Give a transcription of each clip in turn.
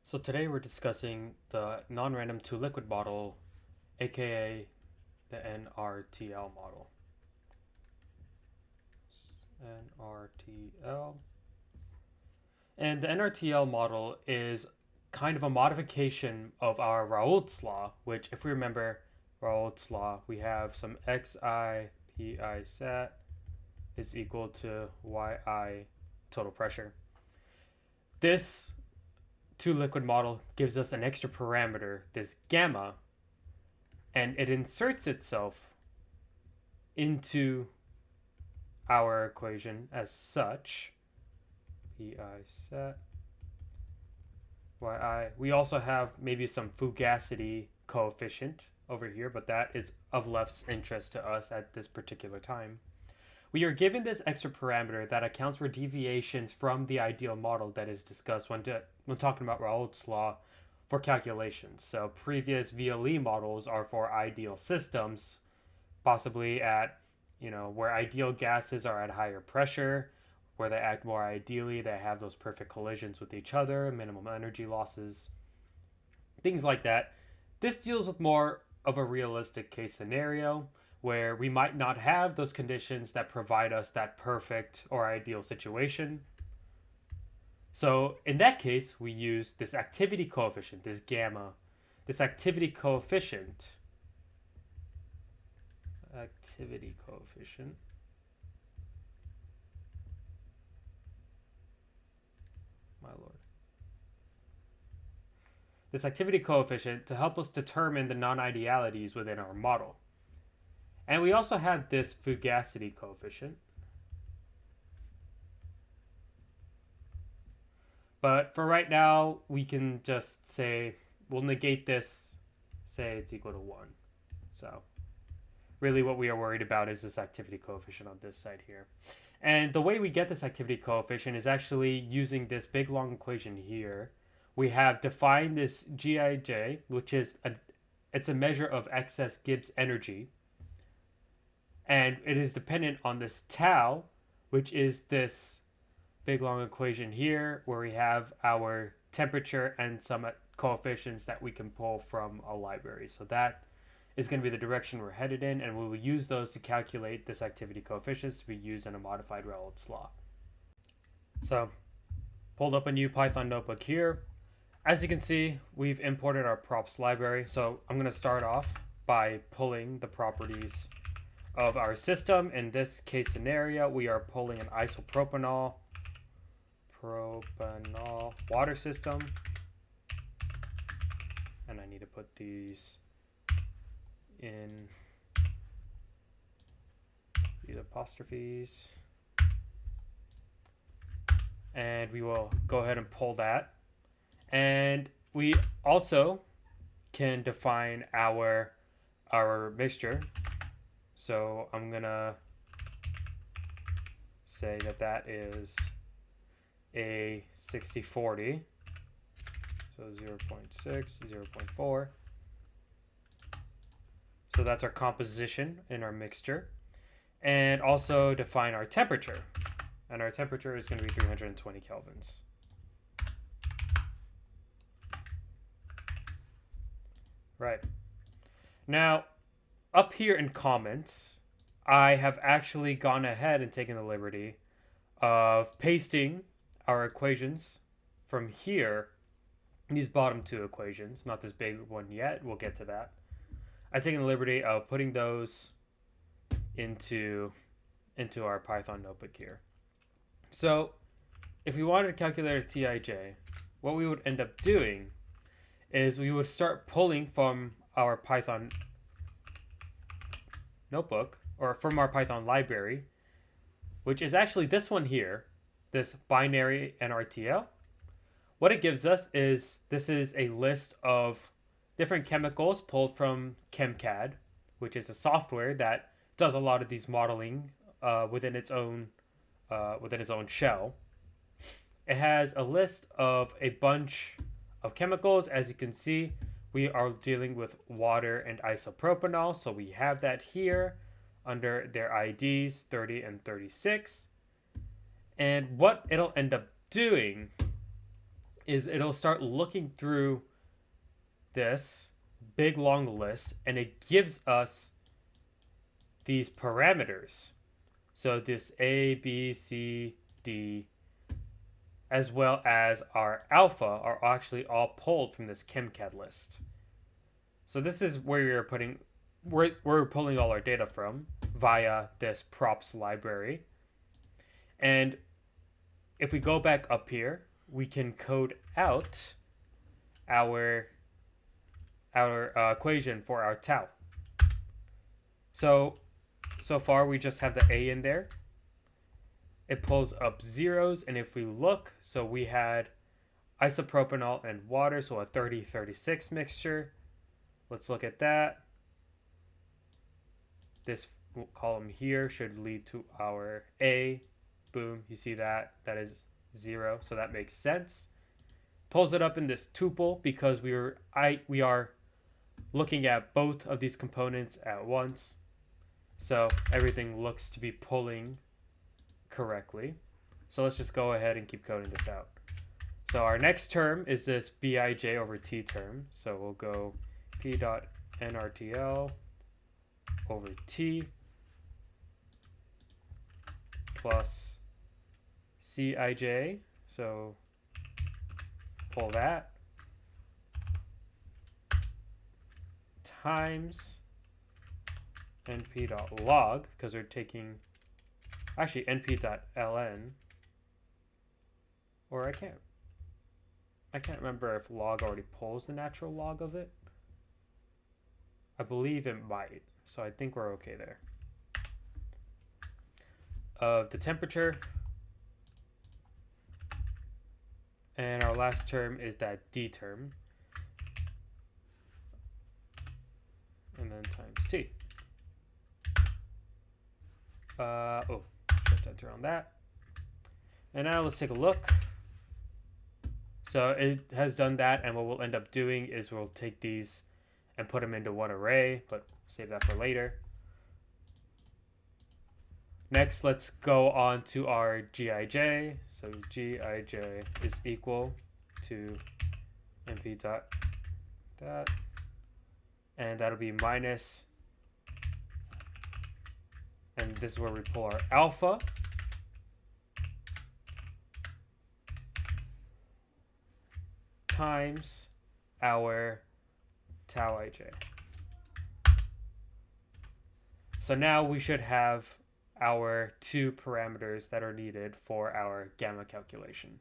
So today we're discussing the non-random to liquid model, aka the NRTL model. NRTL. And the NRTL model is kind of a modification of our Raoult's law, which if we remember Raoult's law, we have some xi pi sat is equal to yi total pressure. This two liquid model gives us an extra parameter, this gamma, and it inserts itself into our equation as such. Pi set yi. We also have maybe some fugacity coefficient over here, but that is of less interest to us at this particular time. We are given this extra parameter that accounts for deviations from the ideal model that is discussed when talking about Raoult's law for calculations. So previous VLE models are for ideal systems, possibly at where ideal gases are at higher pressure, where they act more ideally, they have those perfect collisions with each other, minimum energy losses, things like that. This deals with more of a realistic case scenario where we might not have those conditions that provide us that perfect or ideal situation. So in that case, we use this activity coefficient, this gamma, this activity coefficient, my lord, this activity coefficient to help us determine the non-idealities within our model. And we also have this fugacity coefficient. But for right now, we can just say, we'll negate this, say it's equal to 1. So really what we are worried about is this activity coefficient on this side here. And the way we get this activity coefficient is actually using this big long equation here. We have defined this Gij, which is it's a measure of excess Gibbs energy. And it is dependent on this tau, which is this big long equation here, where we have our temperature and some coefficients that we can pull from a library. So that is going to be the direction we're headed in, and we will use those to calculate this activity coefficients to be used in a modified Raoult's law. So pulled up a new Python notebook here. As you can see, we've imported our props library. So I'm going to start off by pulling the properties of our system. In this case scenario, we are pulling an isopropanol water system. And I need to put these in these apostrophes. And we will go ahead and pull that. And we also can define our mixture. So I'm gonna say that is a 60-40. So 0.6, 0.4. So that's our composition in our mixture. And also define our temperature. And our temperature is going to be 320 kelvins. Right. Now, up here in comments, I have actually gone ahead and taken the liberty of pasting our equations from here, these bottom two equations, not this big one yet, we'll get to that. I've taken the liberty of putting those into our Python notebook here. So if we wanted to calculate a Tij, what we would end up doing is we would start pulling from our Python notebook, or from our Python library, which is actually this one here, this binary NRTL. What it gives us is, this is a list of different chemicals pulled from ChemCAD, which is a software that does a lot of these modeling within its own shell. It has a list of a bunch of chemicals. As you can see, we are dealing with water and isopropanol, so we have that here under their IDs 30 and 36. And what it'll end up doing is it'll start looking through this big long list, and it gives us these parameters. So this A, B, C, D, as well as our alpha are actually all pulled from this chemcad list. So this is where we're pulling all our data from via this props library. And if we go back up here, we can code out our equation for our tau. So far we just have the A in there. It pulls up zeros, and if we look, so we had isopropanol and water, so a 30-36 mixture. Let's look at that. This column here should lead to our A. Boom, you see that? That is 0, so that makes sense. Pulls it up in this tuple because we are looking at both of these components at once. So everything looks to be pulling correctly. So let's just go ahead and keep coding this out. So our next term is this Bij over T term. So we'll go P dot NRTL over T plus Cij. So pull that times np.log, because we're taking actually np.ln, or I can't remember if log already pulls the natural log of it. I believe it might, so I think we're okay there. Of the temperature, and our last term is that D term, and then times T. Shift enter on that. And now let's take a look. So it has done that, and what we'll end up doing is we'll take these and put them into one array, but save that for later. Next, let's go on to our Gij. So Gij is equal to np dot that, and that'll be minus, and this is where we pull our alpha. Times our tau ij. So now we should have our two parameters that are needed for our gamma calculation.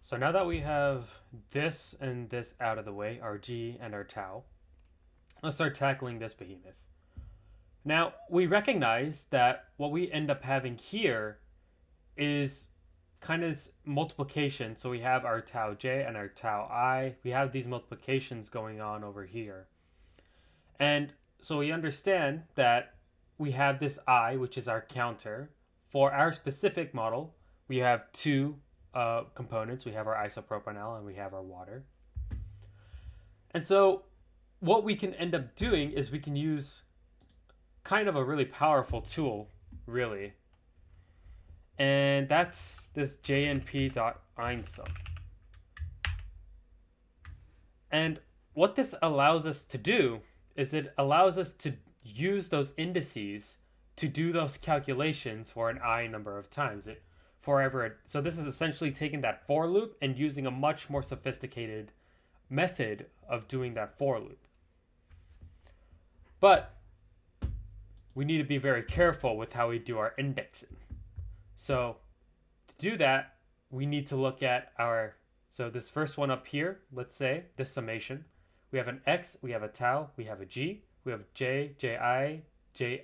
So now that we have this and this out of the way, our G and our tau, let's start tackling this behemoth. Now, we recognize that what we end up having here is kind of multiplication. So we have our tau j and our tau I. We have these multiplications going on over here. And so we understand that we have this I, which is our counter. For our specific model, we have two components. We have our isopropanol and we have our water. And so what we can end up doing is we can use kind of a really powerful tool, really. And that's this jnp.einsum. And what this allows us to do is it allows us to use those indices to do those calculations for an I number of times. So this is essentially taking that for loop and using a much more sophisticated method of doing that for loop. But we need to be very careful with how we do our indexing. So to do that, we need to look at so this first one up here, let's say this summation. We have an X, we have a tau, we have a G, we have J, Ji, Ji.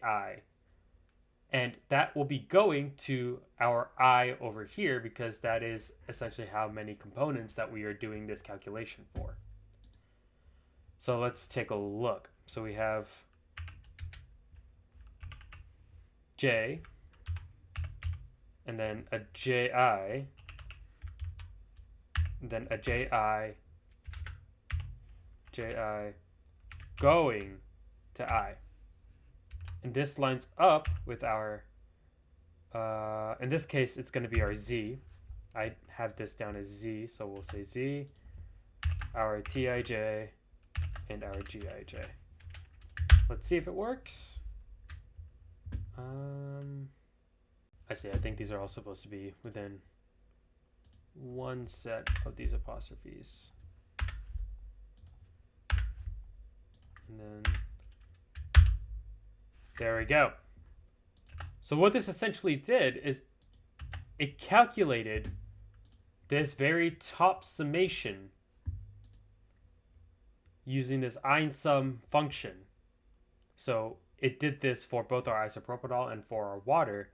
And that will be going to our I over here because that is essentially how many components that we are doing this calculation for. So let's take a look. So we have J, and then a Ji, and then a Ji, going to I. And this lines up with our, in this case, it's going to be our Z. I have this down as z, so we'll say z, our tij, and our gij. Let's see if it works. I see. I think these are all supposed to be within one set of these apostrophes. And then there we go. So what this essentially did is it calculated this very top summation using this einsum function. So it did this for both our isopropanol and for our water.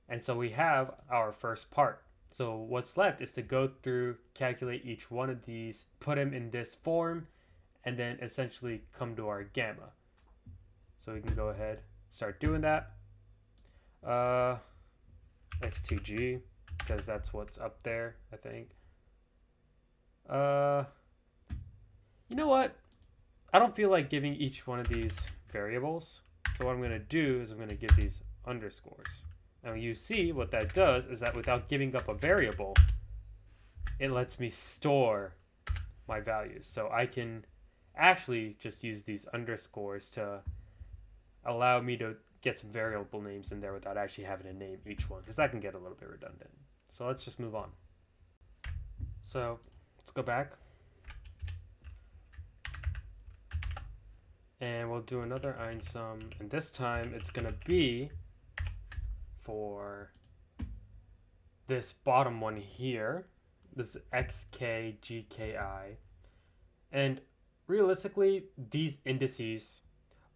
And so we have our first part. So what's left is to go through, calculate each one of these, put them in this form, and then essentially come to our gamma. So we can go ahead, start doing that. X2G, because that's what's up there, I think. You know what? I don't feel like giving each one of these variables. So what I'm going to do is I'm going to give these underscores. Now you see what that does is that without giving up a variable, it lets me store my values. So I can actually just use these underscores to allow me to get some variable names in there without actually having to name each one, because that can get a little bit redundant. So let's just move on. So let's go back. And we'll do another einsum, and this time it's going to be for this bottom one here, this xk/gki. And realistically, these indices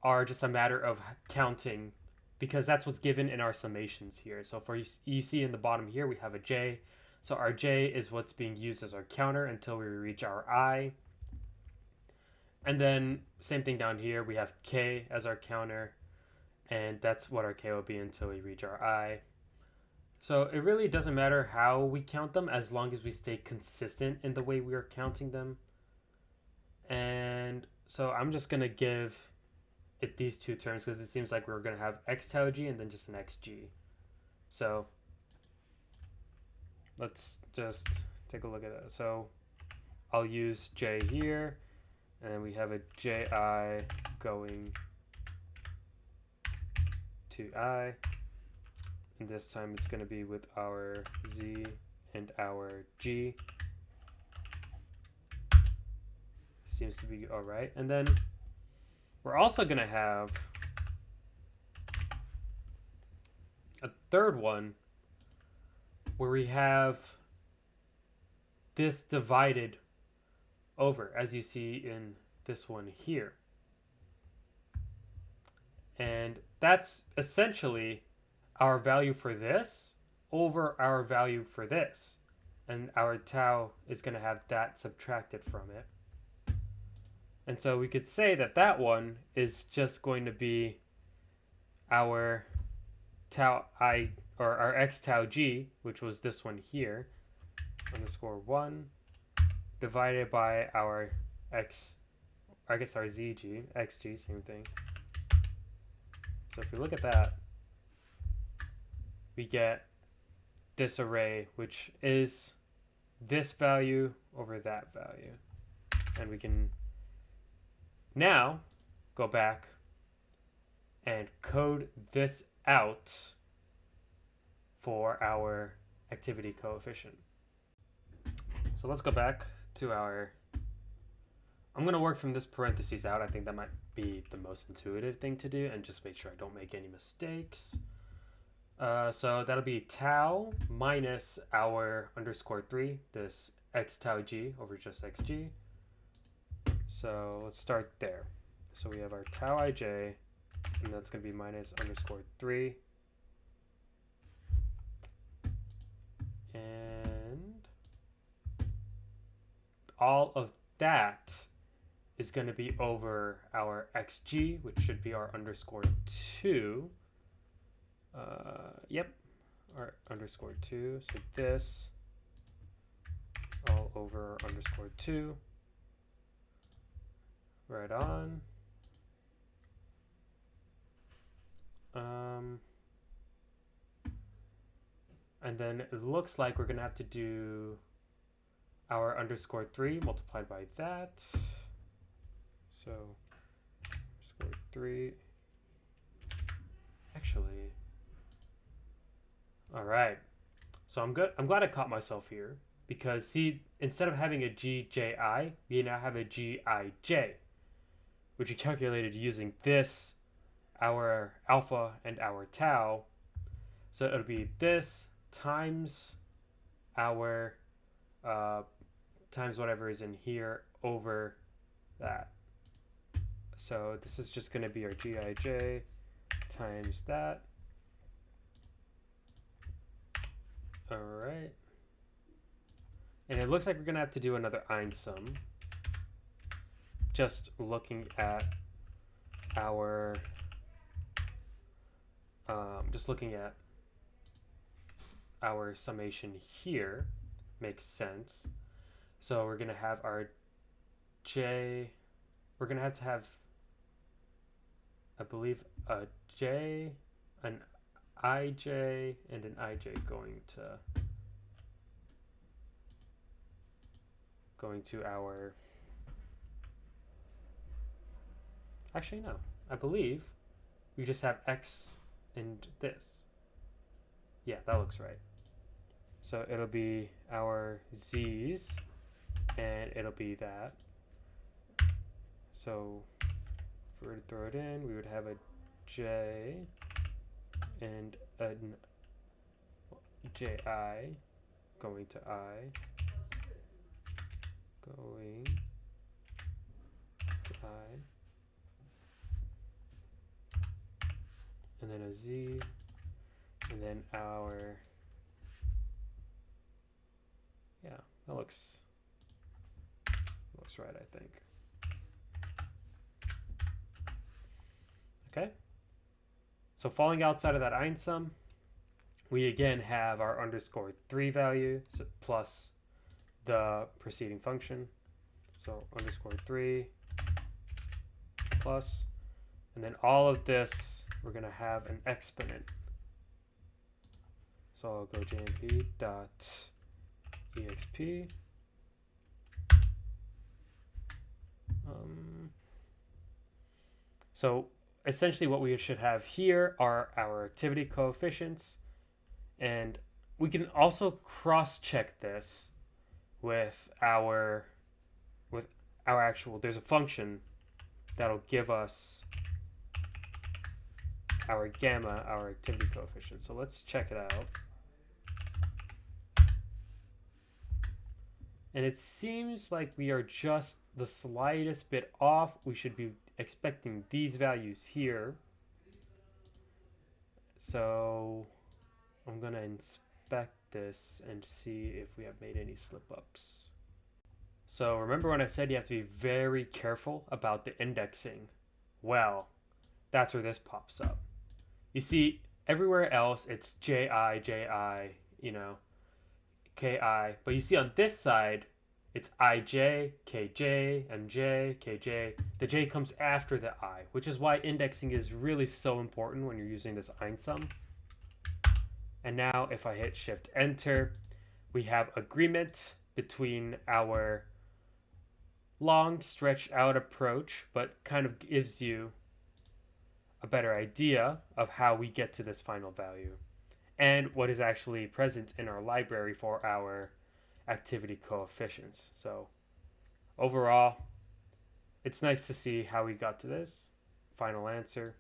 are just a matter of counting, because that's what's given in our summations here. So for you see in the bottom here, we have a j. So our j is what's being used as our counter until we reach our I. And then same thing down here, we have k as our counter, and that's what our k will be until we reach our I. So it really doesn't matter how we count them as long as we stay consistent in the way we are counting them. And so I'm just going to give it these two terms because it seems like we're going to have x tau g and then just an xg. So let's just take a look at that. So I'll use j here, and then we have a ji going to I, and this time it's going to be with our z and our g. Seems to be all right. And then we're also going to have a third one where we have this divided over, as you see in this one here. And that's essentially our value for this over our value for this. And our tau is going to have that subtracted from it. And so we could say that that one is just going to be our tau I, or our x tau g, which was this one here, underscore 1, divided by our x, I guess our zg, xg, same thing. So if we look at that, we get this array, which is this value over that value. And we can now go back and code this out for our activity coefficient. So let's go back to our, I'm going to work from this parentheses out. I think that might be the most intuitive thing to do, and just make sure I don't make any mistakes. So that'll be tau minus our underscore 3, this x tau g over just xg. So let's start there. So we have our tau ij, and that's going to be minus underscore 3. And all of that is going to be over our xg, which should be our underscore 2. Yep, our underscore 2. So this all over underscore 2. Right on. And then it looks like we're going to have to do our underscore 3 multiplied by that. So underscore 3. Actually, all right. So I'm good. I'm glad I caught myself here because see, instead of having a GJI, we now have a GIJ, which we calculated using this, our alpha and our tau. So it'll be this times our times whatever is in here over that. So this is just going to be our GIJ times that. All right. And it looks like we're going to have to do another einsum. Just looking at our summation here makes sense. So we're going to have our J, we're going to have, I believe, a J, an IJ, and an IJ going to our, actually no, I believe we just have X and this. Yeah, that looks right. So it'll be our Z's and it'll be that. So if we were to throw it in, we would have a J and an JI going to I, going to I, and then a Z, and then our, yeah, that looks right, I think. Okay. So falling outside of that einsum, we again have our underscore 3 value, so plus the preceding function. So underscore 3 plus, and then all of this, we're going to have an exponent. So I'll go jmp dot exp. So essentially what we should have here are our activity coefficients, and we can also cross-check this with our actual, there's a function that'll give us our gamma, our activity coefficient. So let's check it out. And it seems like we are just the slightest bit off. We should be expecting these values here. So I'm going to inspect this and see if we have made any slip-ups. So remember when I said you have to be very careful about the indexing? Well, that's where this pops up. You see, everywhere else it's JI, JI, you know, KI. But you see on this side, it's IJ, KJ, MJ, KJ. The J comes after the I, which is why indexing is really so important when you're using this einsum. And now if I hit Shift Enter, we have agreement between our long stretched out approach, but kind of gives you a better idea of how we get to this final value and what is actually present in our library for our activity coefficients. So overall, it's nice to see how we got to this final answer.